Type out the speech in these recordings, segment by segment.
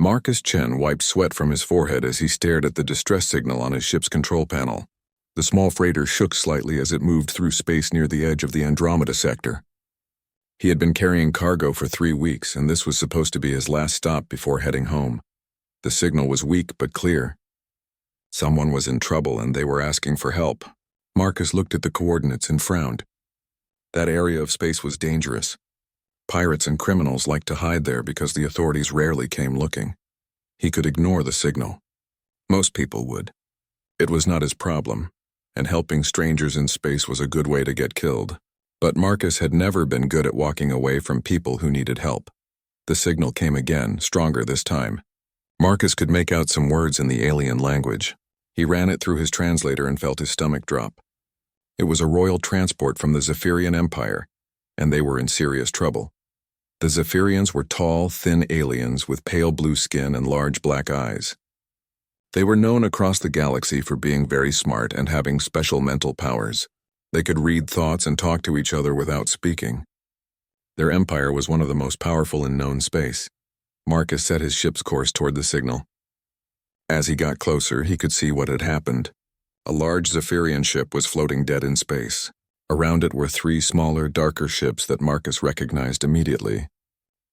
Marcus Chen wiped sweat from his forehead as he stared at the distress signal on his ship's control panel. The small freighter shook slightly as it moved through space near the edge of the Andromeda sector. He had been carrying cargo for 3 weeks, and this was supposed to be his last stop before heading home. The signal was weak but clear. Someone was in trouble and they were asking for help. Marcus looked at the coordinates and frowned. That area of space was dangerous. Pirates and criminals liked to hide there because the authorities rarely came looking. He could ignore the signal. Most people would. It was not his problem, and helping strangers in space was a good way to get killed. But Marcus had never been good at walking away from people who needed help. The signal came again, stronger this time. Marcus could make out some words in the alien language. He ran it through his translator and felt his stomach drop. It was a royal transport from the Zephyrian Empire, and they were in serious trouble. The Zephyrians were tall, thin aliens with pale blue skin and large black eyes. They were known across the galaxy for being very smart and having special mental powers. They could read thoughts and talk to each other without speaking. Their empire was one of the most powerful in known space. Marcus set his ship's course toward the signal. As he got closer, he could see what had happened. A large Zephyrian ship was floating dead in space. Around it were 3 smaller, darker ships that Marcus recognized immediately.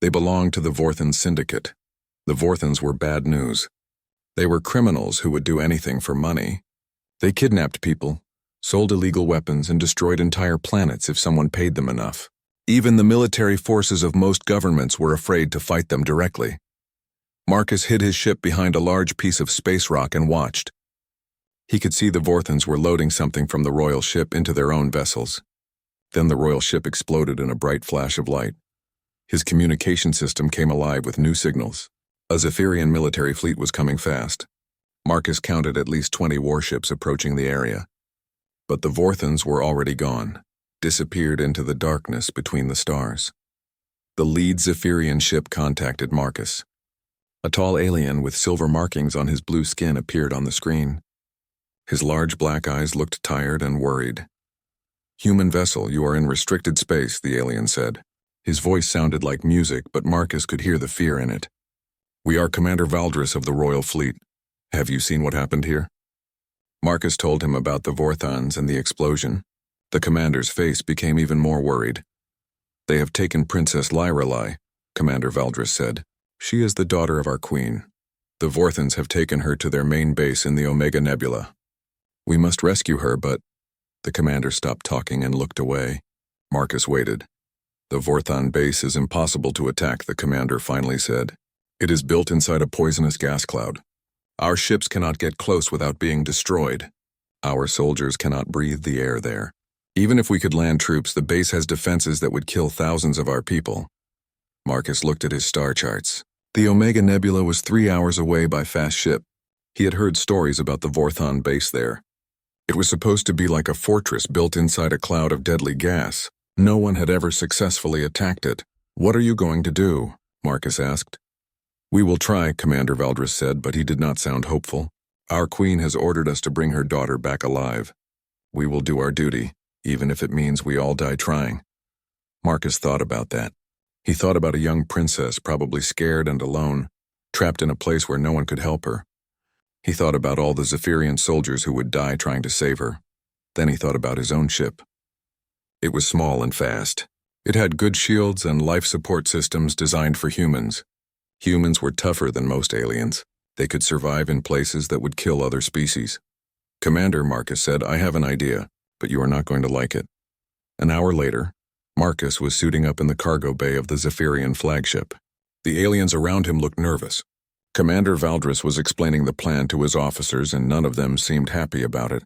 They belonged to the Vorthan Syndicate. The Vorthans were bad news. They were criminals who would do anything for money. They kidnapped people, sold illegal weapons, and destroyed entire planets if someone paid them enough. Even the military forces of most governments were afraid to fight them directly. Marcus hid his ship behind a large piece of space rock and watched. He could see the Vorthans were loading something from the royal ship into their own vessels. Then the royal ship exploded in a bright flash of light. His communication system came alive with new signals. A Zephyrian military fleet was coming fast. Marcus counted at least 20 warships approaching the area. But the Vorthans were already gone, disappeared into the darkness between the stars. The lead Zephyrian ship contacted Marcus. A tall alien with silver markings on his blue skin appeared on the screen. His large black eyes looked tired and worried. "Human vessel, you are in restricted space," the alien said. His voice sounded like music, but Marcus could hear the fear in it. "We are Commander Valdris of the Royal Fleet. Have you seen what happened here?" Marcus told him about the Vorthans and the explosion. The commander's face became even more worried. "They have taken Princess Lyrelai," Commander Valdris said. "She is the daughter of our queen. The Vorthans have taken her to their main base in the Omega Nebula. We must rescue her, but—" The commander stopped talking and looked away. Marcus waited. "The Vorthan base is impossible to attack," the commander finally said. "It is built inside a poisonous gas cloud. Our ships cannot get close without being destroyed. Our soldiers cannot breathe the air there. Even if we could land troops, the base has defenses that would kill thousands of our people." Marcus looked at his star charts. The Omega Nebula was 3 hours away by fast ship. He had heard stories about the Vorthan base there. It was supposed to be like a fortress built inside a cloud of deadly gas. No one had ever successfully attacked it. "What are you going to do?" Marcus asked. "We will try," Commander Valdris said, but he did not sound hopeful. "Our queen has ordered us to bring her daughter back alive. We will do our duty, even if it means we all die trying." Marcus thought about that. He thought about a young princess, probably scared and alone, trapped in a place where no one could help her. He thought about all the Zephyrian soldiers who would die trying to save her. Then he thought about his own ship. It was small and fast. It had good shields and life support systems designed for humans. Humans were tougher than most aliens. They could survive in places that would kill other species. "Commander," Marcus said, "I have an idea, but you are not going to like it." An hour later, Marcus was suiting up in the cargo bay of the Zephyrian flagship. The aliens around him looked nervous. Commander Valdris was explaining the plan to his officers, and none of them seemed happy about it.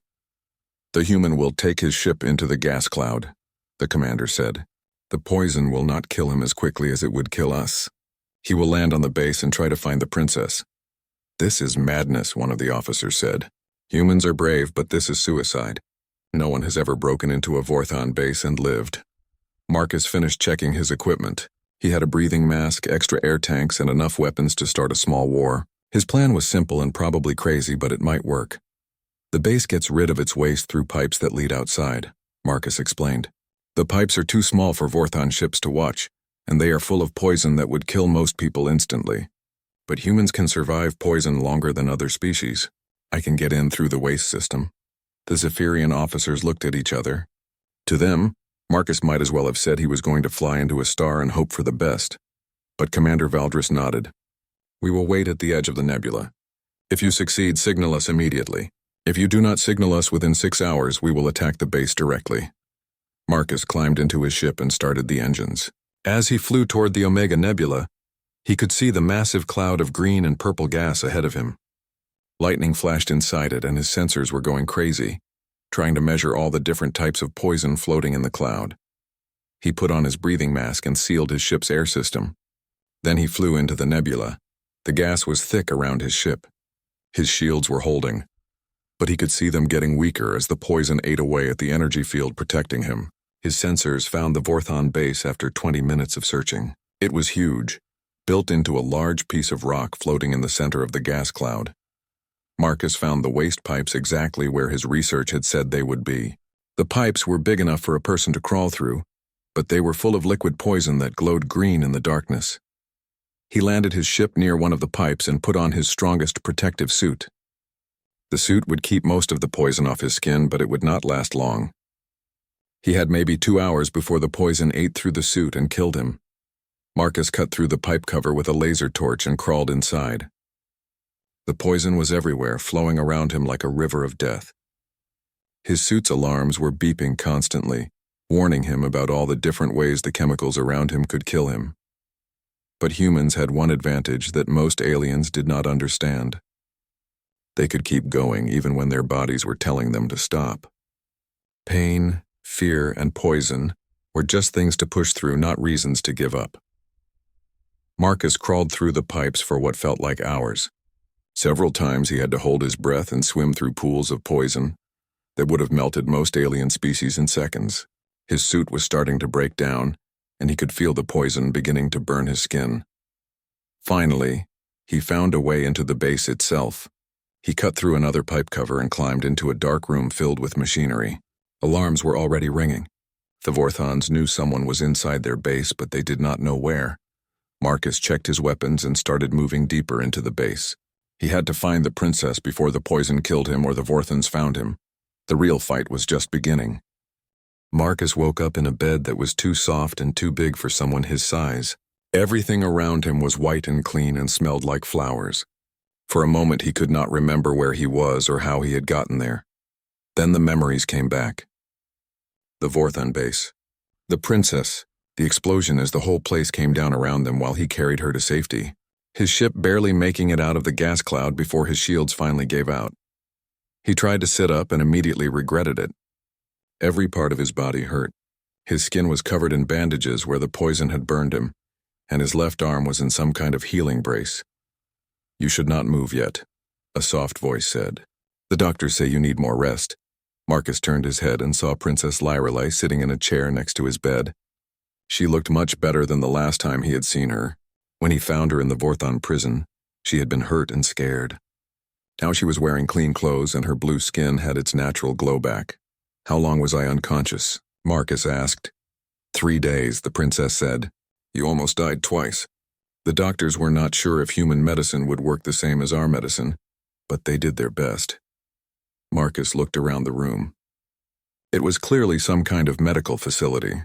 "The human will take his ship into the gas cloud," the commander said. "The poison will not kill him as quickly as it would kill us. He will land on the base and try to find the princess." "This is madness," one of the officers said. "Humans are brave, but this is suicide. No one has ever broken into a Vorthan base and lived." Marcus finished checking his equipment. He had a breathing mask, extra air tanks, and enough weapons to start a small war. His plan was simple and probably crazy, but it might work. "The base gets rid of its waste through pipes that lead outside," Marcus explained. "The pipes are too small for Vorthan ships to watch, and they are full of poison that would kill most people instantly. But humans can survive poison longer than other species. I can get in through the waste system. The Zephyrian officers looked at each other. To them, Marcus might as well have said he was going to fly into a star and hope for the best. But Commander Valdris nodded. We will wait at the edge of the nebula. If you succeed, signal us immediately. If you do not signal us within 6 hours, we will attack the base directly. Marcus climbed into his ship and started the engines. As he flew toward the Omega Nebula, he could see the massive cloud of green and purple gas ahead of him. Lightning flashed inside it and his sensors were going crazy, trying to measure all the different types of poison floating in the cloud. He put on his breathing mask and sealed his ship's air system. Then he flew into the nebula. The gas was thick around his ship. His shields were holding, but he could see them getting weaker as the poison ate away at the energy field protecting him. His sensors found the Vorthon base after 20 minutes of searching. It was huge, built into a large piece of rock floating in the center of the gas cloud. Marcus found the waste pipes exactly where his research had said they would be. The pipes were big enough for a person to crawl through, but they were full of liquid poison that glowed green in the darkness. He landed his ship near one of the pipes and put on his strongest protective suit. The suit would keep most of the poison off his skin, but it would not last long. He had maybe 2 hours before the poison ate through the suit and killed him. Marcus cut through the pipe cover with a laser torch and crawled inside. The poison was everywhere, flowing around him like a river of death. His suit's alarms were beeping constantly, warning him about all the different ways the chemicals around him could kill him. But humans had one advantage that most aliens did not understand. They could keep going even when their bodies were telling them to stop. Pain, fear, and poison were just things to push through, not reasons to give up. Marcus crawled through the pipes for what felt like hours. Several times he had to hold his breath and swim through pools of poison that would have melted most alien species in seconds. His suit was starting to break down, and he could feel the poison beginning to burn his skin. Finally, he found a way into the base itself. He cut through another pipe cover and climbed into a dark room filled with machinery. Alarms were already ringing. The Vorthons knew someone was inside their base, but they did not know where. Marcus checked his weapons and started moving deeper into the base. He had to find the princess before the poison killed him or the Vorthons found him. The real fight was just beginning. Marcus woke up in a bed that was too soft and too big for someone his size. Everything around him was white and clean and smelled like flowers. For a moment he could not remember where he was or how he had gotten there. Then the memories came back. The Vorthon base. The princess. The explosion as the whole place came down around them while he carried her to safety. His ship barely making it out of the gas cloud before his shields finally gave out. He tried to sit up and immediately regretted it. Every part of his body hurt. His skin was covered in bandages where the poison had burned him, and his left arm was in some kind of healing brace. You should not move yet, a soft voice said. The doctors say you need more rest. Marcus turned his head and saw Princess Lyrelei sitting in a chair next to his bed. She looked much better than the last time he had seen her. When he found her in the Vorthon prison, she had been hurt and scared. Now she was wearing clean clothes and her blue skin had its natural glow back. How long was I unconscious? Marcus asked. 3 days, the princess said. You almost died twice. The doctors were not sure if human medicine would work the same as our medicine, but they did their best. Marcus looked around the room. It was clearly some kind of medical facility,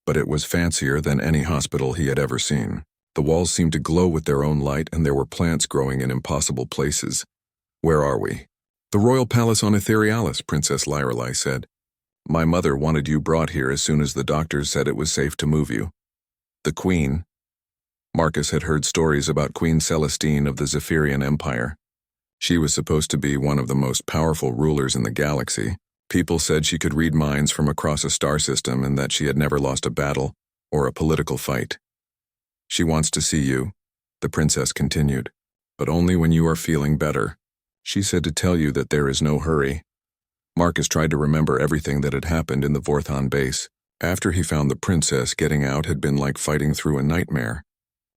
but it was fancier than any hospital he had ever seen. The walls seemed to glow with their own light and there were plants growing in impossible places. Where are we? The royal palace on Etherealis, Princess Lyrelei said. My mother wanted you brought here as soon as the doctors said it was safe to move you. The Queen. Marcus had heard stories about Queen Celestine of the Zephyrian Empire. She was supposed to be one of the most powerful rulers in the galaxy. People said she could read minds from across a star system and that she had never lost a battle or a political fight. She wants to see you, the princess continued, but only when you are feeling better. She said to tell you that there is no hurry. Marcus tried to remember everything that had happened in the Vorthon base. After he found the princess, getting out had been like fighting through a nightmare.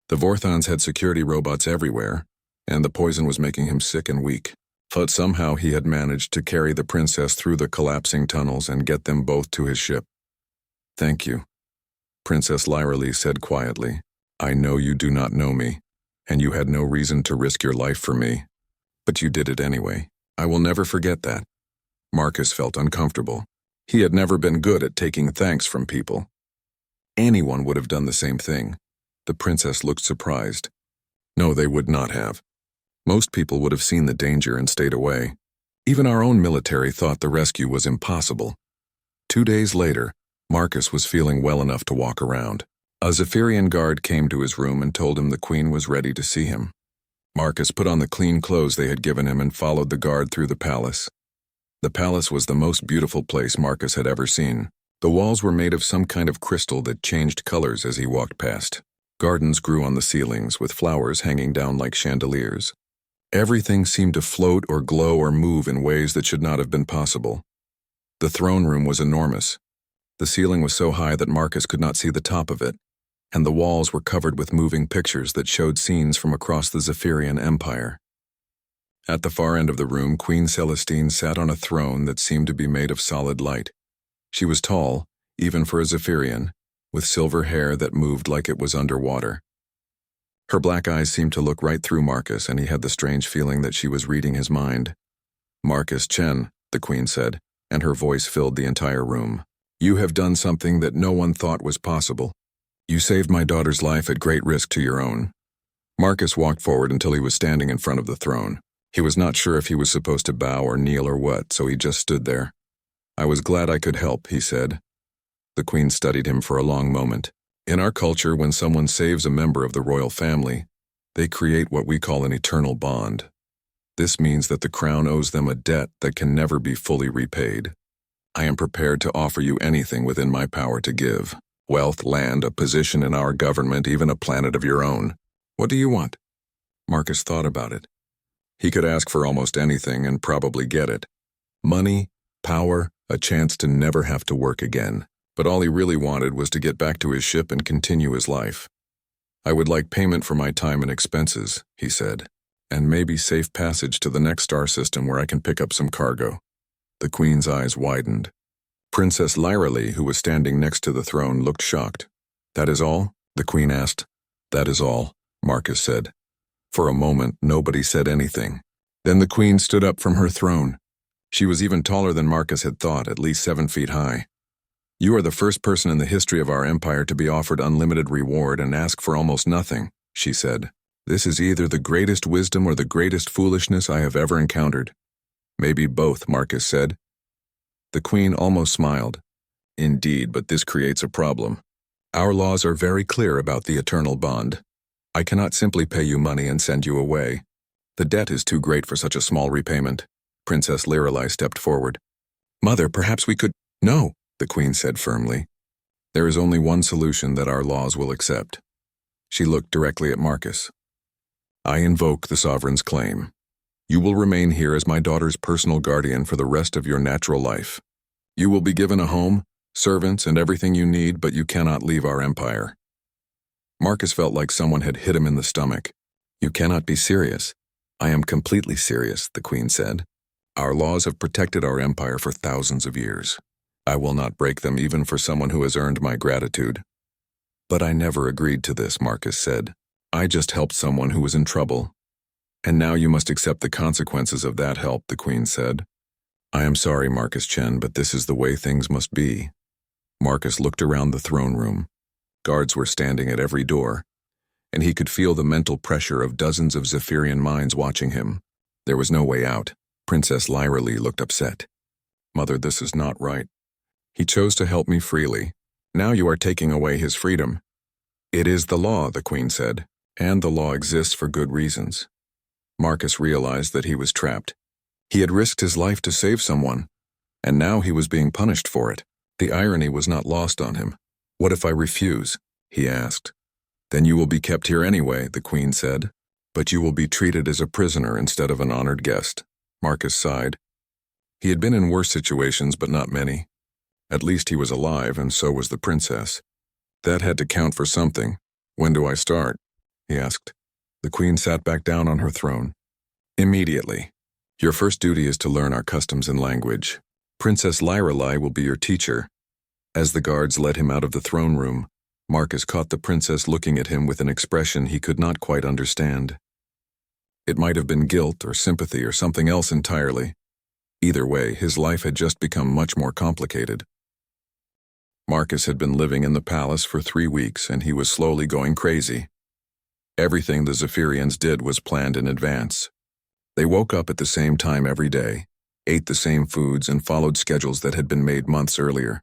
The Vorthons had security robots everywhere, and the poison was making him sick and weak. But somehow he had managed to carry the princess through the collapsing tunnels and get them both to his ship. Thank you, Princess Lyrelei said quietly. I know you do not know me, and you had no reason to risk your life for me. But you did it anyway. I will never forget that. Marcus felt uncomfortable. He had never been good at taking thanks from people. Anyone would have done the same thing. The princess looked surprised. No, they would not have. Most people would have seen the danger and stayed away. Even our own military thought the rescue was impossible. 2 days later, Marcus was feeling well enough to walk around. A Zephyrian guard came to his room and told him the queen was ready to see him. Marcus put on the clean clothes they had given him and followed the guard through the palace. The palace was the most beautiful place Marcus had ever seen. The walls were made of some kind of crystal that changed colors as he walked past. Gardens grew on the ceilings, with flowers hanging down like chandeliers. Everything seemed to float or glow or move in ways that should not have been possible. The throne room was enormous. The ceiling was so high that Marcus could not see the top of it, and the walls were covered with moving pictures that showed scenes from across the Zephyrian Empire. At the far end of the room, Queen Celestine sat on a throne that seemed to be made of solid light. She was tall, even for a Zephyrian, with silver hair that moved like it was underwater. Her black eyes seemed to look right through Marcus, and he had the strange feeling that she was reading his mind. "Marcus Chen," the queen said, and her voice filled the entire room. "You have done something that no one thought was possible. You saved my daughter's life at great risk to your own." Marcus walked forward until he was standing in front of the throne. He was not sure if he was supposed to bow or kneel or what, so he just stood there. "I was glad I could help," he said. The queen studied him for a long moment. "In our culture, when someone saves a member of the royal family, they create what we call an eternal bond. This means that the crown owes them a debt that can never be fully repaid. I am prepared to offer you anything within my power to give. Wealth, land, a position in our government, even a planet of your own. What do you want?" Marcus thought about it. He could ask for almost anything and probably get it. Money, power, a chance to never have to work again. But all he really wanted was to get back to his ship and continue his life. "I would like payment for my time and expenses," he said, "and maybe safe passage to the next star system where I can pick up some cargo." The queen's eyes widened. Princess Lyralee, who was standing next to the throne, looked shocked. "That is all?" the queen asked. "That is all," Marcus said. For a moment, nobody said anything. Then the queen stood up from her throne. She was even taller than Marcus had thought, at least 7 feet high. "You are the first person in the history of our empire to be offered unlimited reward and ask for almost nothing," she said. "This is either the greatest wisdom or the greatest foolishness I have ever encountered." "Maybe both," Marcus said. The queen almost smiled. "Indeed, but this creates a problem. Our laws are very clear about the eternal bond. I cannot simply pay you money and send you away. The debt is too great for such a small repayment." Princess Lyralee stepped forward. "Mother, perhaps we could—" "No," the queen said firmly. "There is only one solution that our laws will accept." She looked directly at Marcus. "I invoke the sovereign's claim. You will remain here as my daughter's personal guardian for the rest of your natural life. You will be given a home, servants, and everything you need, but you cannot leave our empire." Marcus felt like someone had hit him in the stomach. "You cannot be serious." "I am completely serious," the queen said. "Our laws have protected our empire for thousands of years. I will not break them even for someone who has earned my gratitude." "But I never agreed to this," Marcus said. "I just helped someone who was in trouble." "And now you must accept the consequences of that help," the queen said. "I am sorry, Marcus Chen, but this is the way things must be." Marcus looked around the throne room. Guards were standing at every door, and he could feel the mental pressure of dozens of Zephyrian minds watching him. There was no way out. Princess Lyralee looked upset. "Mother, this is not right. He chose to help me freely. Now you are taking away his freedom." "It is the law," the queen said, "and the law exists for good reasons." Marcus realized that he was trapped. He had risked his life to save someone, and now he was being punished for it. The irony was not lost on him. "What if I refuse?" he asked. "Then you will be kept here anyway," the queen said. "But you will be treated as a prisoner instead of an honored guest." Marcus sighed. He had been in worse situations, but not many. At least he was alive, and so was the princess. That had to count for something. "When do I start?" he asked. The queen sat back down on her throne. "Immediately. Your first duty is to learn our customs and language. Princess Lyralee will be your teacher." As the guards led him out of the throne room, Marcus caught the princess looking at him with an expression he could not quite understand. It might have been guilt or sympathy or something else entirely. Either way, his life had just become much more complicated. Marcus had been living in the palace for 3 weeks, and he was slowly going crazy. Everything the Zephyrians did was planned in advance. They woke up at the same time every day, ate the same foods, and followed schedules that had been made months earlier.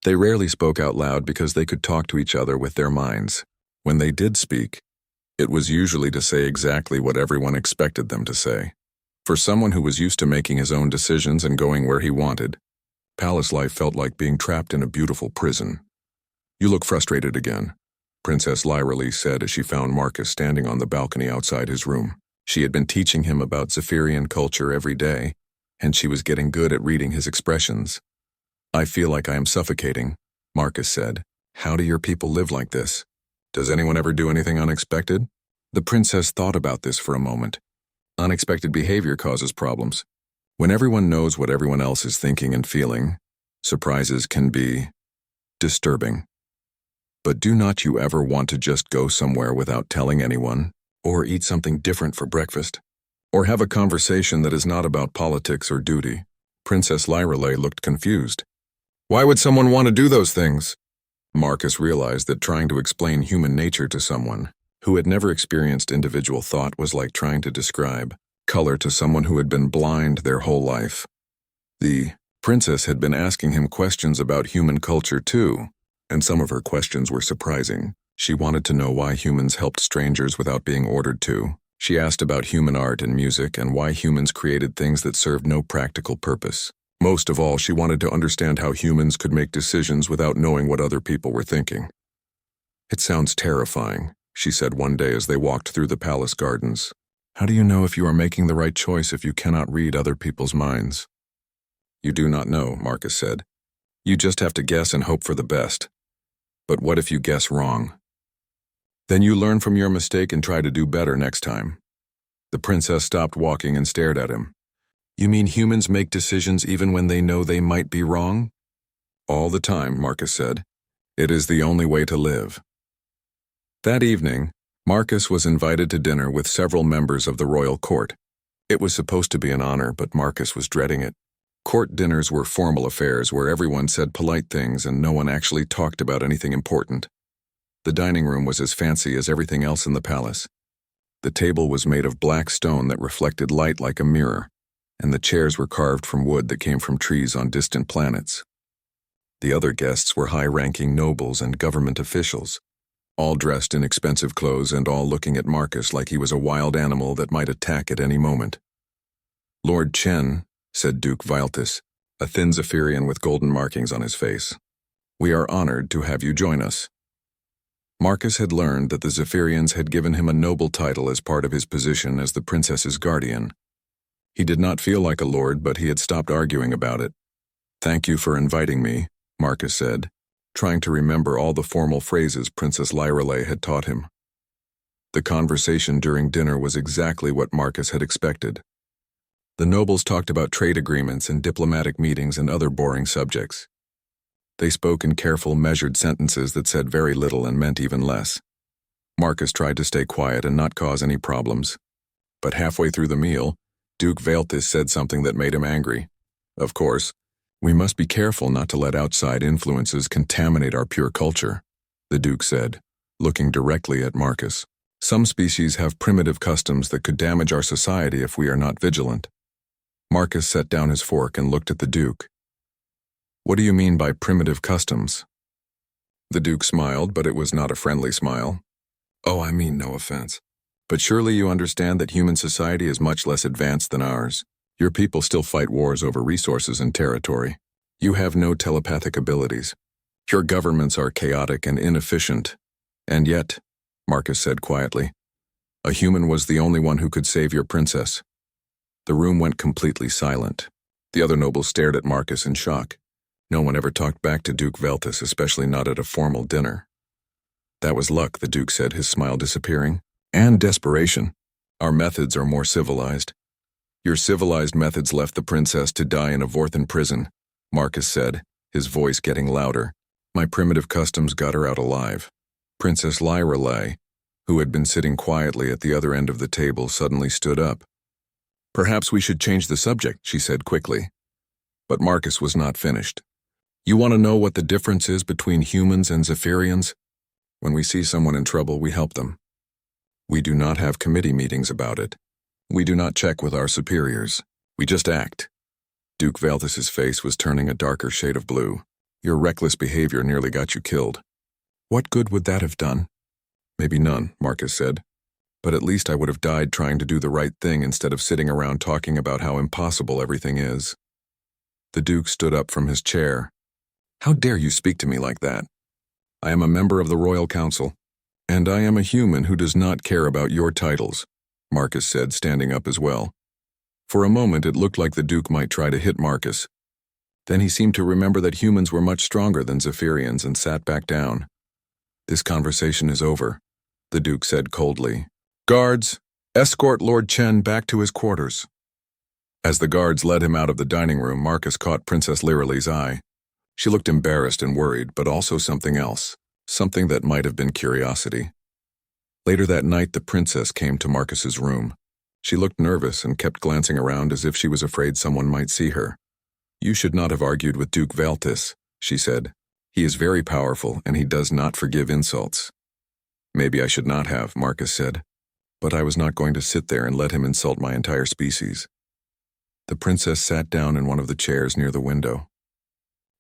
They rarely spoke out loud because they could talk to each other with their minds. When they did speak, it was usually to say exactly what everyone expected them to say. For someone who was used to making his own decisions and going where he wanted, palace life felt like being trapped in a beautiful prison. "You look frustrated again," Princess Lyralee said as she found Marcus standing on the balcony outside his room. She had been teaching him about Zephyrian culture every day, and she was getting good at reading his expressions. "I feel like I am suffocating," Marcus said. "How do your people live like this? Does anyone ever do anything unexpected?" The princess thought about this for a moment. Unexpected behavior causes problems. When everyone knows what everyone else is thinking and feeling, surprises can be disturbing. But do not you ever want to just go somewhere without telling anyone, or eat something different for breakfast, or have a conversation that is not about politics or duty? Princess Lyralee looked confused. "Why would someone want to do those things?" Marcus realized that trying to explain human nature to someone who had never experienced individual thought was like trying to describe color to someone who had been blind their whole life. The princess had been asking him questions about human culture too, and some of her questions were surprising. She wanted to know why humans helped strangers without being ordered to. She asked about human art and music and why humans created things that served no practical purpose. Most of all, she wanted to understand how humans could make decisions without knowing what other people were thinking. "It sounds terrifying," she said one day as they walked through the palace gardens. "How do you know if you are making the right choice if you cannot read other people's minds?" "You do not know," Marcus said. "You just have to guess and hope for the best. But what if you guess wrong? Then you learn from your mistake and try to do better next time." The princess stopped walking and stared at him. "You mean humans make decisions even when they know they might be wrong?" "All the time," Marcus said. "It is the only way to live." That evening, Marcus was invited to dinner with several members of the royal court. It was supposed to be an honor, but Marcus was dreading it. Court dinners were formal affairs where everyone said polite things and no one actually talked about anything important. The dining room was as fancy as everything else in the palace. The table was made of black stone that reflected light like a mirror, and the chairs were carved from wood that came from trees on distant planets. The other guests were high-ranking nobles and government officials, all dressed in expensive clothes and all looking at Marcus like he was a wild animal that might attack at any moment. "Lord Chen," said Duke Viltus, a thin Zephyrian with golden markings on his face, "we are honored to have you join us." Marcus had learned that the Zephyrians had given him a noble title as part of his position as the princess's guardian. He did not feel like a lord, but he had stopped arguing about it. "Thank you for inviting me," Marcus said, trying to remember all the formal phrases Princess Lyralee had taught him. The conversation during dinner was exactly what Marcus had expected. The nobles talked about trade agreements and diplomatic meetings and other boring subjects. They spoke in careful, measured sentences that said very little and meant even less. Marcus tried to stay quiet and not cause any problems. But halfway through the meal, Duke Viltus said something that made him angry. "Of course, we must be careful not to let outside influences contaminate our pure culture," the Duke said, looking directly at Marcus. "Some species have primitive customs that could damage our society if we are not vigilant." Marcus set down his fork and looked at the Duke. "What do you mean by primitive customs?" The Duke smiled, but it was not a friendly smile. "Oh, I mean no offense. But surely you understand that human society is much less advanced than ours. Your people still fight wars over resources and territory. You have no telepathic abilities. Your governments are chaotic and inefficient. And yet," Marcus said quietly, "a human was the only one who could save your princess." The room went completely silent. The other nobles stared at Marcus in shock. No one ever talked back to Duke Viltus, especially not at a formal dinner. "That was luck," the Duke said, his smile disappearing. "And desperation. Our methods are more civilized." "Your civilized methods left the princess to die in a Vorthan prison," Marcus said, his voice getting louder. My primitive customs got her out alive. Princess Lyra Lay, who had been sitting quietly at the other end of the table, suddenly stood up. Perhaps we should change the subject, she said quickly. But Marcus was not finished. You want to know what the difference is between humans and Zephyrians? When we see someone in trouble, we help them. We do not have committee meetings about it. We do not check with our superiors. We just act. Duke Valthus's face was turning a darker shade of blue. Your reckless behavior nearly got you killed. What good would that have done? Maybe none, Marcus said. But at least I would have died trying to do the right thing instead of sitting around talking about how impossible everything is. The Duke stood up from his chair. How dare you speak to me like that? I am a member of the Royal Council, and I am a human who does not care about your titles, Marcus said, standing up as well. For a moment it looked like the Duke might try to hit Marcus. Then he seemed to remember that humans were much stronger than Zephyrians and sat back down. This conversation is over, the Duke said coldly. Guards, escort Lord Chen back to his quarters. As the guards led him out of the dining room, Marcus caught Princess Lyralee's eye. She looked embarrassed and worried, but also something else, something that might have been curiosity. Later that night, the princess came to Marcus's room. She looked nervous and kept glancing around as if she was afraid someone might see her. You should not have argued with Duke Valthus, she said. He is very powerful, and he does not forgive insults. Maybe I should not have, Marcus said. But I was not going to sit there and let him insult my entire species. The princess sat down in one of the chairs near the window.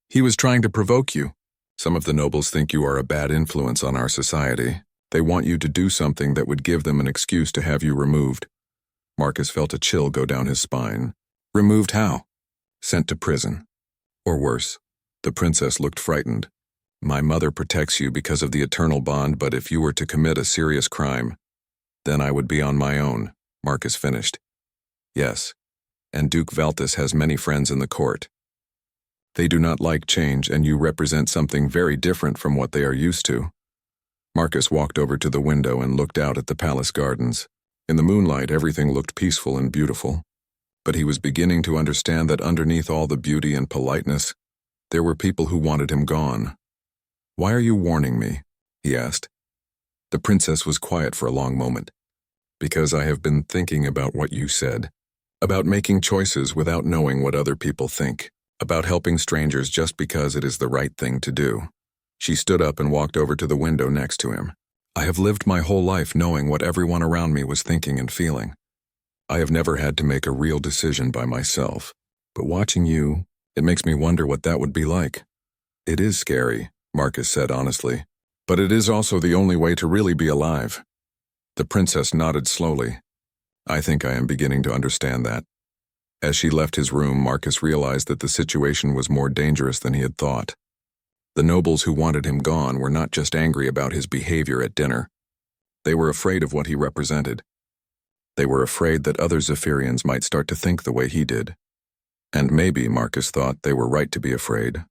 He was trying to provoke you. Some of the nobles think you are a bad influence on our society. They want you to do something that would give them an excuse to have you removed. Marcus felt a chill go down his spine. Removed how? Sent to prison. Or worse. The princess looked frightened. My mother protects you because of the eternal bond, but if you were to commit a serious crime, then I would be on my own, Marcus finished. Yes, and Duke Valthus has many friends in the court. They do not like change, and you represent something very different from what they are used to. Marcus walked over to the window and looked out at the palace gardens. In the moonlight, everything looked peaceful and beautiful. But he was beginning to understand that underneath all the beauty and politeness, there were people who wanted him gone. Why are you warning me? He asked. The princess was quiet for a long moment. Because I have been thinking about what you said. About making choices without knowing what other people think. About helping strangers just because it is the right thing to do. She stood up and walked over to the window next to him. I have lived my whole life knowing what everyone around me was thinking and feeling. I have never had to make a real decision by myself. But watching you, it makes me wonder what that would be like. It is scary, Marcus said honestly. But it is also the only way to really be alive. The princess nodded slowly. I think I am beginning to understand that. As she left his room, Marcus realized that the situation was more dangerous than he had thought. The nobles who wanted him gone were not just angry about his behavior at dinner. They were afraid of what he represented. They were afraid that other Zephyrians might start to think the way he did. And maybe, Marcus thought, they were right to be afraid.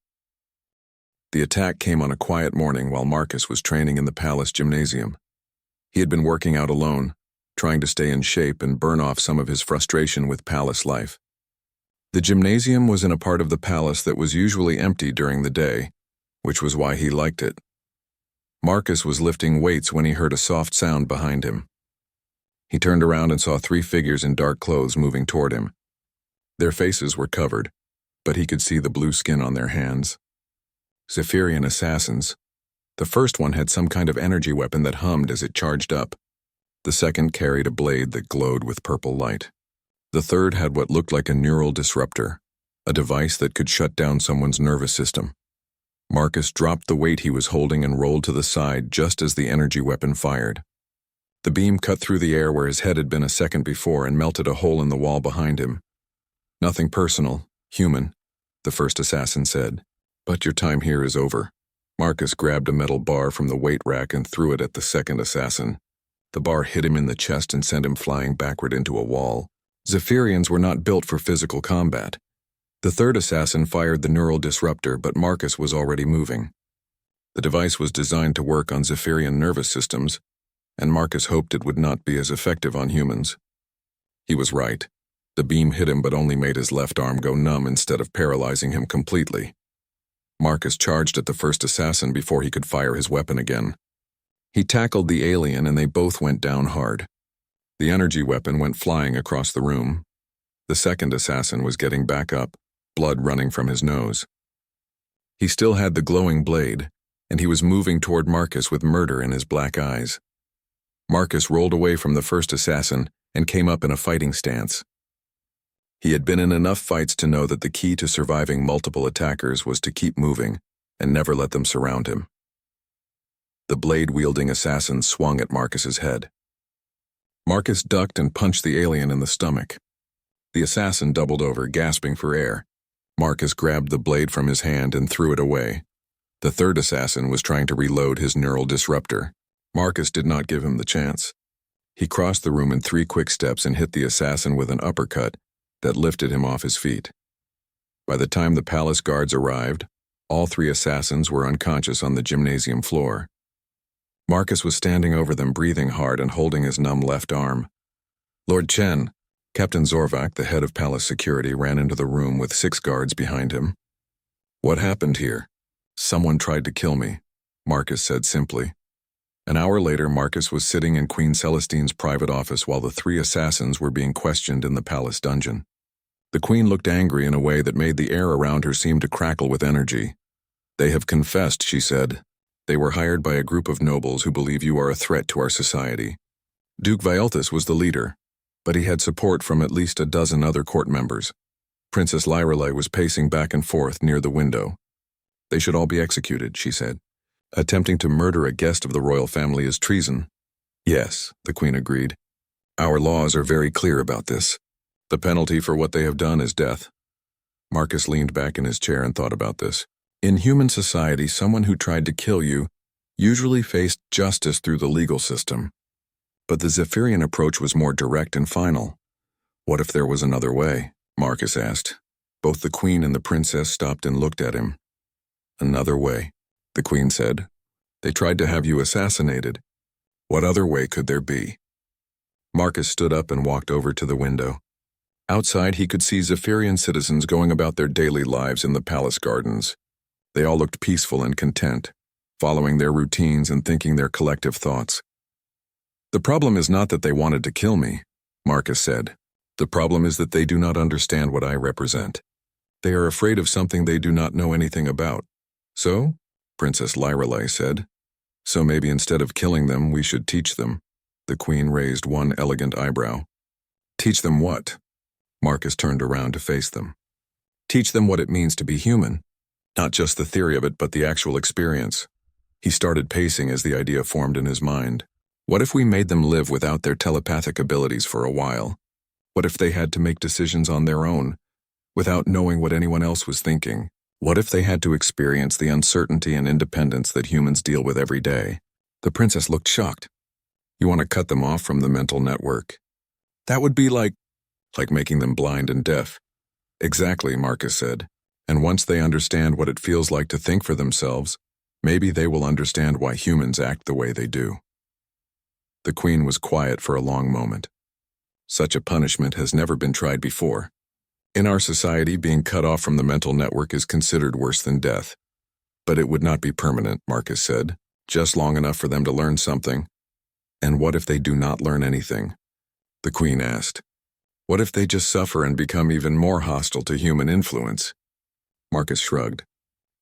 The attack came on a quiet morning while Marcus was training in the palace gymnasium. He had been working out alone, trying to stay in shape and burn off some of his frustration with palace life. The gymnasium was in a part of the palace that was usually empty during the day, which was why he liked it. Marcus was lifting weights when he heard a soft sound behind him. He turned around and saw 3 figures in dark clothes moving toward him. Their faces were covered, but he could see the blue skin on their hands. Zephyrian assassins. The first one had some kind of energy weapon that hummed as it charged up. The second carried a blade that glowed with purple light. The third had what looked like a neural disruptor, a device that could shut down someone's nervous system. Marcus dropped the weight he was holding and rolled to the side just as the energy weapon fired. The beam cut through the air where his head had been a second before and melted a hole in the wall behind him. Nothing personal, human, the first assassin said. But your time here is over. Marcus grabbed a metal bar from the weight rack and threw it at the second assassin. The bar hit him in the chest and sent him flying backward into a wall. Zephyrians were not built for physical combat. The third assassin fired the neural disruptor, but Marcus was already moving. The device was designed to work on Zephyrian nervous systems, and Marcus hoped it would not be as effective on humans. He was right. The beam hit him but only made his left arm go numb instead of paralyzing him completely. Marcus charged at the first assassin before he could fire his weapon again. He tackled the alien and they both went down hard. The energy weapon went flying across the room. The second assassin was getting back up, blood running from his nose. He still had the glowing blade, and he was moving toward Marcus with murder in his black eyes. Marcus rolled away from the first assassin and came up in a fighting stance. He had been in enough fights to know that the key to surviving multiple attackers was to keep moving and never let them surround him. The blade-wielding assassin swung at Marcus's head. Marcus ducked and punched the alien in the stomach. The assassin doubled over, gasping for air. Marcus grabbed the blade from his hand and threw it away. The third assassin was trying to reload his neural disruptor. Marcus did not give him the chance. He crossed the room in 3 quick steps and hit the assassin with an uppercut that lifted him off his feet. By the time the palace guards arrived, all 3 assassins were unconscious on the gymnasium floor. Marcus was standing over them, breathing hard and holding his numb left arm. Lord Chen, Captain Zorvak, the head of palace security, ran into the room with 6 guards behind him. What happened here? Someone tried to kill me, Marcus said simply. An hour later, Marcus was sitting in Queen Celestine's private office while the 3 assassins were being questioned in the palace dungeon. The queen looked angry in a way that made the air around her seem to crackle with energy. They have confessed, she said. They were hired by a group of nobles who believe you are a threat to our society. Duke Vialthus was the leader, but he had support from at least a dozen other court members. Princess Lyrelei was pacing back and forth near the window. They should all be executed, she said. Attempting to murder a guest of the royal family is treason. Yes, the queen agreed. Our laws are very clear about this. The penalty for what they have done is death. Marcus leaned back in his chair and thought about this. In human society, someone who tried to kill you usually faced justice through the legal system. But the Zephyrian approach was more direct and final. What if there was another way? Marcus asked. Both the queen and the princess stopped and looked at him. Another way, the queen said. They tried to have you assassinated. What other way could there be? Marcus stood up and walked over to the window. Outside, he could see Zephyrian citizens going about their daily lives in the palace gardens. They all looked peaceful and content, following their routines and thinking their collective thoughts. The problem is not that they wanted to kill me, Marcus said. The problem is that they do not understand what I represent. They are afraid of something they do not know anything about. So? Princess Lyrelei said. So maybe instead of killing them, we should teach them. The queen raised one elegant eyebrow. Teach them what? Marcus turned around to face them. Teach them what it means to be human. Not just the theory of it, but the actual experience. He started pacing as the idea formed in his mind. What if we made them live without their telepathic abilities for a while? What if they had to make decisions on their own, without knowing what anyone else was thinking? What if they had to experience the uncertainty and independence that humans deal with every day? The princess looked shocked. You want to cut them off from the mental network? That would be like making them blind and deaf. Exactly, Marcus said. And once they understand what it feels like to think for themselves, maybe they will understand why humans act the way they do. The queen was quiet for a long moment. Such a punishment has never been tried before. In our society, being cut off from the mental network is considered worse than death. But it would not be permanent, Marcus said, just long enough for them to learn something. And what if they do not learn anything? The queen asked. What if they just suffer and become even more hostile to human influence? Marcus shrugged.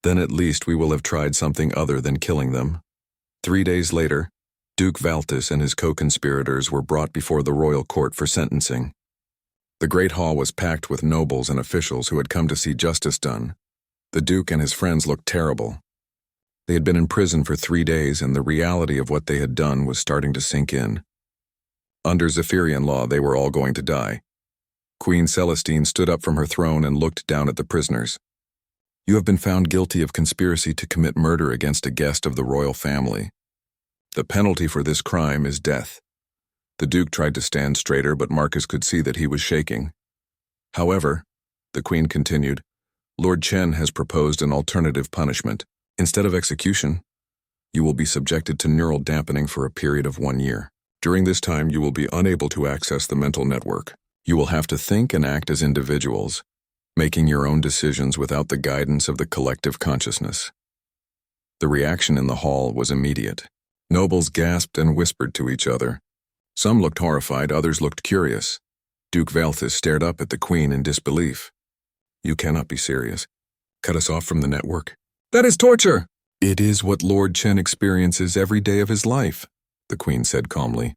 Then at least we will have tried something other than killing them. 3 days later, Duke Valtus and his co-conspirators were brought before the royal court for sentencing. The great hall was packed with nobles and officials who had come to see justice done. The Duke and his friends looked terrible. They had been in prison for 3 days, and the reality of what they had done was starting to sink in. Under Zephyrian law, they were all going to die. Queen Celestine stood up from her throne and looked down at the prisoners. You have been found guilty of conspiracy to commit murder against a guest of the royal family. The penalty for this crime is death. The Duke tried to stand straighter, but Marcus could see that he was shaking. However, the Queen continued, Lord Chen has proposed an alternative punishment. Instead of execution, you will be subjected to neural dampening for a period of 1 year. During this time, you will be unable to access the mental network. You will have to think and act as individuals. making your own decisions without the guidance of the collective consciousness. The reaction in the hall was immediate. Nobles gasped and whispered to each other. Some looked horrified, others looked curious. Duke Valthus stared up at the Queen in disbelief. "You cannot be serious. Cut us off from the network?" "That is torture!" "It is what Lord Chen experiences every day of his life," the Queen said calmly.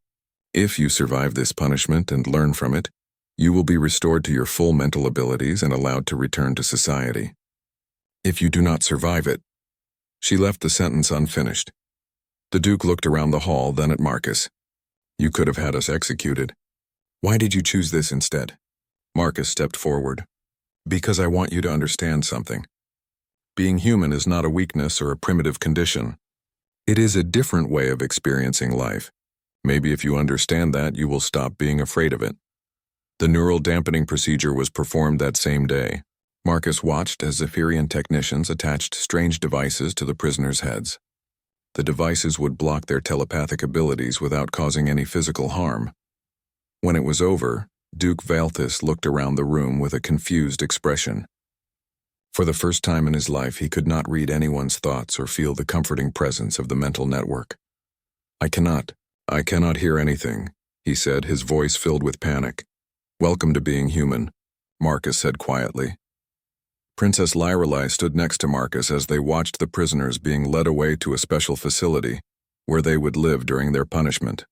"If you survive this punishment and learn from it, you will be restored to your full mental abilities and allowed to return to society. If you do not survive it..." She left the sentence unfinished. The Duke looked around the hall, then at Marcus. "You could have had us executed. Why did you choose this instead?" Marcus stepped forward. "Because I want you to understand something. Being human is not a weakness or a primitive condition. It is a different way of experiencing life. Maybe if you understand that, you will stop being afraid of it." The neural dampening procedure was performed that same day. Marcus watched as Zephyrian technicians attached strange devices to the prisoners' heads. The devices would block their telepathic abilities without causing any physical harm. When it was over, Duke Valthus looked around the room with a confused expression. For the first time in his life, he could not read anyone's thoughts or feel the comforting presence of the mental network. I cannot hear anything," he said, his voice filled with panic. "Welcome to being human," Marcus said quietly. Princess Lyrelei stood next to Marcus as they watched the prisoners being led away to a special facility, where they would live during their punishment.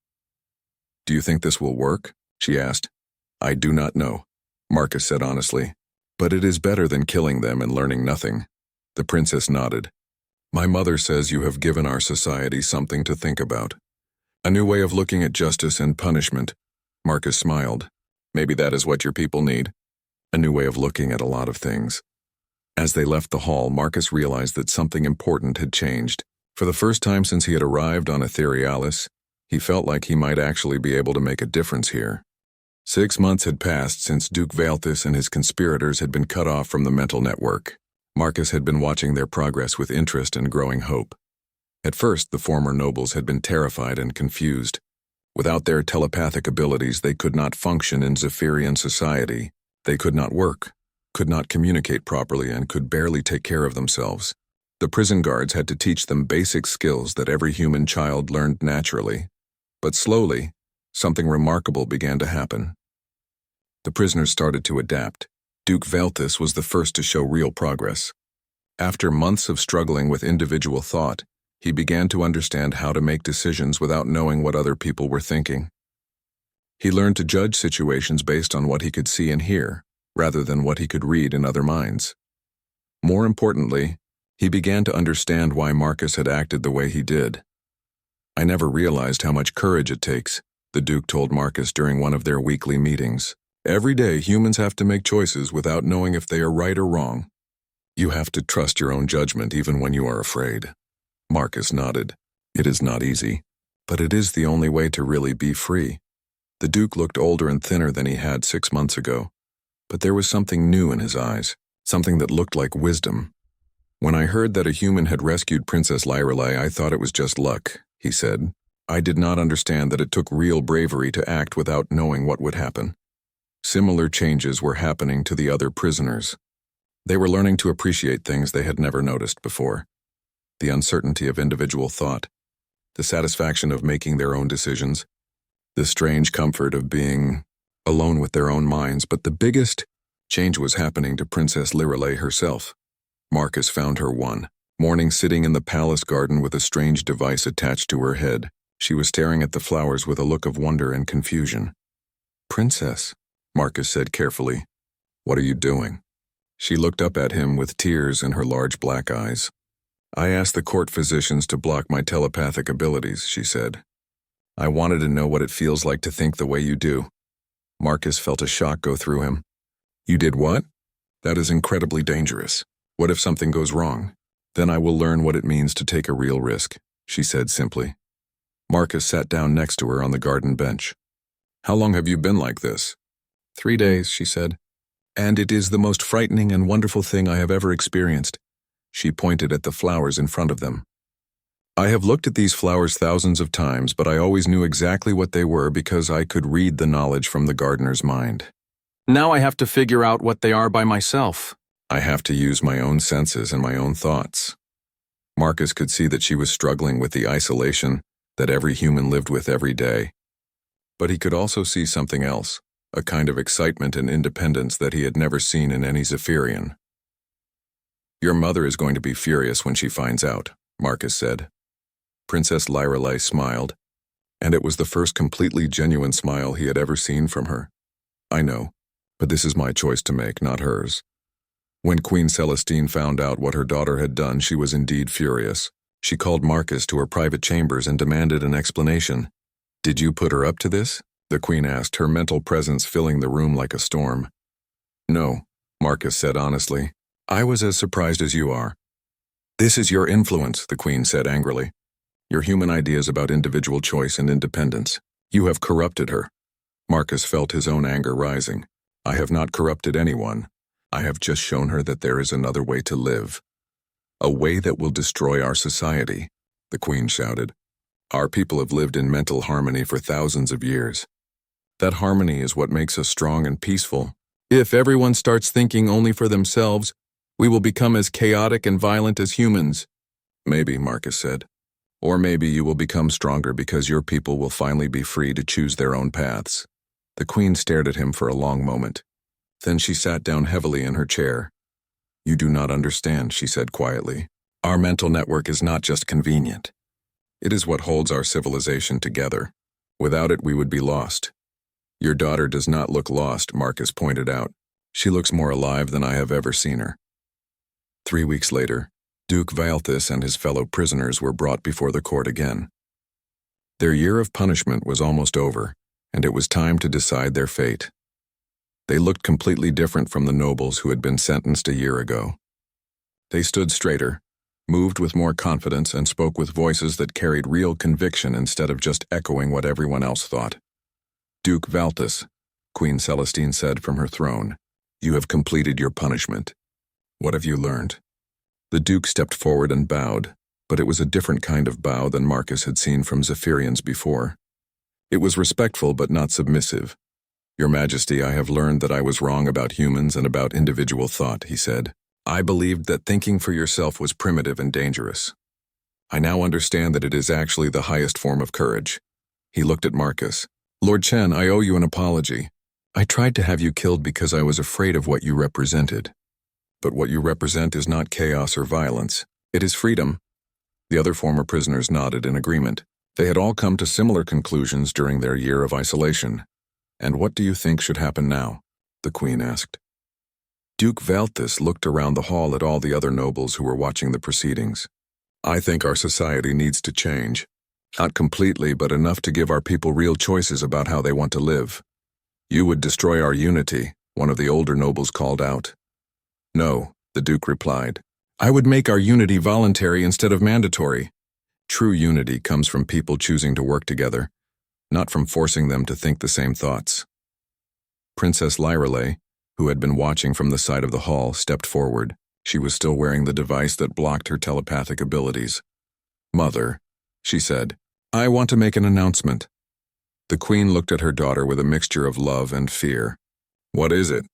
"Do you think this will work?" she asked. "I do not know," Marcus said honestly. "But it is better than killing them and learning nothing." The princess nodded. "My mother says you have given our society something to think about. A new way of looking at justice and punishment." Marcus smiled. "Maybe that is what your people need. A new way of looking at a lot of things." As they left the hall, Marcus realized that something important had changed. For the first time since he had arrived on Etherealis, he felt like he might actually be able to make a difference here. 6 months had passed since Duke Valthus and his conspirators had been cut off from the mental network. Marcus had been watching their progress with interest and growing hope. At first, the former nobles had been terrified and confused. Without their telepathic abilities, they could not function in Zephyrian society. They could not work, could not communicate properly, and could barely take care of themselves. The prison guards had to teach them basic skills that every human child learned naturally. But slowly, something remarkable began to happen. The prisoners started to adapt. Duke Valthus was the first to show real progress. After months of struggling with individual thought, he began to understand how to make decisions without knowing what other people were thinking. He learned to judge situations based on what he could see and hear, rather than what he could read in other minds. More importantly, he began to understand why Marcus had acted the way he did. "I never realized how much courage it takes," the Duke told Marcus during one of their weekly meetings. "Every day, humans have to make choices without knowing if they are right or wrong. You have to trust your own judgment even when you are afraid." Marcus nodded. "It is not easy, but it is the only way to really be free." The Duke looked older and thinner than he had 6 months ago, but there was something new in his eyes, something that looked like wisdom. "When I heard that a human had rescued Princess Lyrelei, I thought it was just luck," he said. "I did not understand that it took real bravery to act without knowing what would happen." Similar changes were happening to the other prisoners. They were learning to appreciate things they had never noticed before. The uncertainty of individual thought, the satisfaction of making their own decisions, the strange comfort of being alone with their own minds. But the biggest change was happening to Princess Lyrelei herself. Marcus found her one morning sitting in the palace garden with a strange device attached to her head. She was staring at the flowers with a look of wonder and confusion. "Princess," Marcus said carefully, "what are you doing?" She looked up at him with tears in her large black eyes. "I asked the court physicians to block my telepathic abilities," she said. "I wanted to know what it feels like to think the way you do." Marcus felt a shock go through him. "You did what?" "That is incredibly dangerous. What if something goes wrong? Then I will learn what it means to take a real risk," she said simply. Marcus sat down next to her on the garden bench. "How long have you been like this?" 3 days, she said. "And it is the most frightening and wonderful thing I have ever experienced." She pointed at the flowers in front of them. "I have looked at these flowers thousands of times, but I always knew exactly what they were because I could read the knowledge from the gardener's mind. Now I have to figure out what they are by myself. I have to use my own senses and my own thoughts. Marcus could see that she was struggling with the isolation that every human lived with every day. But he could also see something else, a kind of excitement and independence that he had never seen in any Zephyrian. Your mother is going to be furious when she finds out, Marcus said. Princess Lyrelei smiled, and it was the first completely genuine smile he had ever seen from her. I know, but this is my choice to make, not hers. When Queen Celestine found out what her daughter had done, she was indeed furious. She called Marcus to her private chambers and demanded an explanation. Did you put her up to this? The Queen asked, her mental presence filling the room like a storm. No, Marcus said honestly. I was as surprised as you are. This is your influence, the Queen said angrily. Your human ideas about individual choice and independence. You have corrupted her. Marcus felt his own anger rising. I have not corrupted anyone. I have just shown her that there is another way to live. A way that will destroy our society, the Queen shouted. Our people have lived in mental harmony for thousands of years. That harmony is what makes us strong and peaceful. If everyone starts thinking only for themselves, we will become as chaotic and violent as humans. Maybe, Marcus said. Or maybe you will become stronger because your people will finally be free to choose their own paths. The Queen stared at him for a long moment. Then she sat down heavily in her chair. You do not understand, she said quietly. Our mental network is not just convenient. It is what holds our civilization together. Without it, we would be lost. Your daughter does not look lost, Marcus pointed out. She looks more alive than I have ever seen her. 3 weeks later, Duke Valthus and his fellow prisoners were brought before the court again. Their year of punishment was almost over, and it was time to decide their fate. They looked completely different from the nobles who had been sentenced a year ago. They stood straighter, moved with more confidence, and spoke with voices that carried real conviction instead of just echoing what everyone else thought. Duke Valthus, Queen Celestine said from her throne, you have completed your punishment. What have you learned? The Duke stepped forward and bowed, but it was a different kind of bow than Marcus had seen from Zephyrians before. It was respectful but not submissive. Your Majesty, I have learned that I was wrong about humans and about individual thought, he said. I believed that thinking for yourself was primitive and dangerous. I now understand that it is actually the highest form of courage. He looked at Marcus. Lord Chen, I owe you an apology. I tried to have you killed because I was afraid of what you represented. But what you represent is not chaos or violence. It is freedom. The other former prisoners nodded in agreement. They had all come to similar conclusions during their year of isolation. And what do you think should happen now? The Queen asked. Duke Valthus looked around the hall at all the other nobles who were watching the proceedings. I think our society needs to change. Not completely, but enough to give our people real choices about how they want to live. You would destroy our unity, one of the older nobles called out. No, the Duke replied. I would make our unity voluntary instead of mandatory. True unity comes from people choosing to work together, not from forcing them to think the same thoughts. Princess Lyrelei, who had been watching from the side of the hall, stepped forward. She was still wearing the device that blocked her telepathic abilities. Mother, she said, I want to make an announcement. The Queen looked at her daughter with a mixture of love and fear. What is it?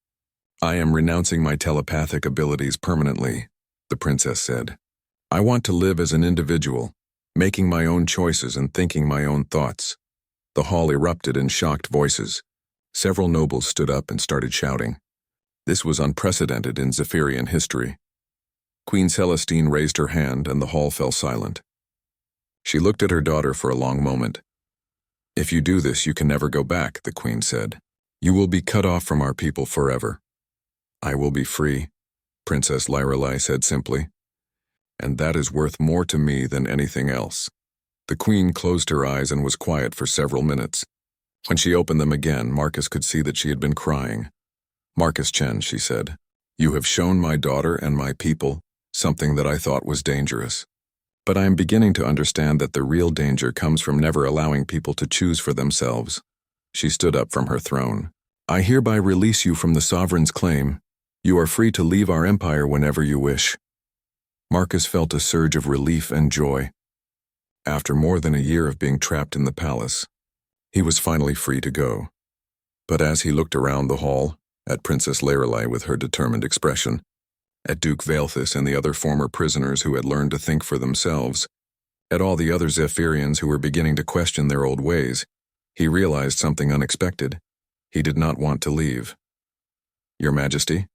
I am renouncing my telepathic abilities permanently, the princess said. I want to live as an individual, making my own choices and thinking my own thoughts. The hall erupted in shocked voices. Several nobles stood up and started shouting. This was unprecedented in Zephyrian history. Queen Celestine raised her hand and the hall fell silent. She looked at her daughter for a long moment. If you do this, you can never go back, the Queen said. You will be cut off from our people forever. I will be free, Princess Lyrelei said simply. And that is worth more to me than anything else. The Queen closed her eyes and was quiet for several minutes. When she opened them again, Marcus could see that she had been crying. Marcus Chen, she said, you have shown my daughter and my people something that I thought was dangerous. But I am beginning to understand that the real danger comes from never allowing people to choose for themselves. She stood up from her throne. I hereby release you from the sovereign's claim. You are free to leave our empire whenever you wish. Marcus felt a surge of relief and joy. After more than a year of being trapped in the palace, he was finally free to go. But as he looked around the hall, at Princess Lorelei with her determined expression, at Duke Valethus and the other former prisoners who had learned to think for themselves, at all the other Zephyrians who were beginning to question their old ways. He realized something unexpected. He did not want to leave. "Your Majesty,"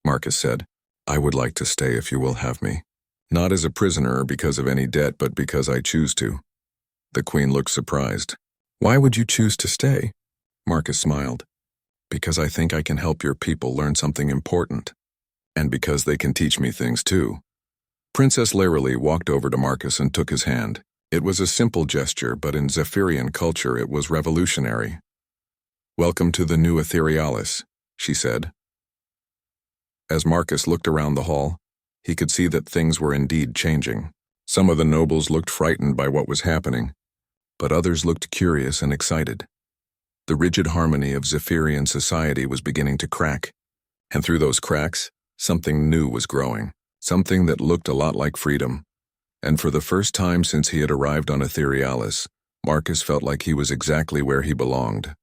Marcus said, "I would like to stay if you will have me. Not as a prisoner or because of any debt, but because I choose to." The Queen looked surprised. "Why would you choose to stay?" Marcus smiled. "Because I think I can help your people learn something important. And because they can teach me things too." Princess Lorelei walked over to Marcus and took his hand. It was a simple gesture, but in Zephyrian culture it was revolutionary. "Welcome to the new Etherealis," she said. As Marcus looked around the hall, he could see that things were indeed changing. Some of the nobles looked frightened by what was happening, but others looked curious and excited. The rigid harmony of Zephyrian society was beginning to crack, and through those cracks, something new was growing, something that looked a lot like freedom. And for the first time since he had arrived on Etherealis, Marcus felt like he was exactly where he belonged.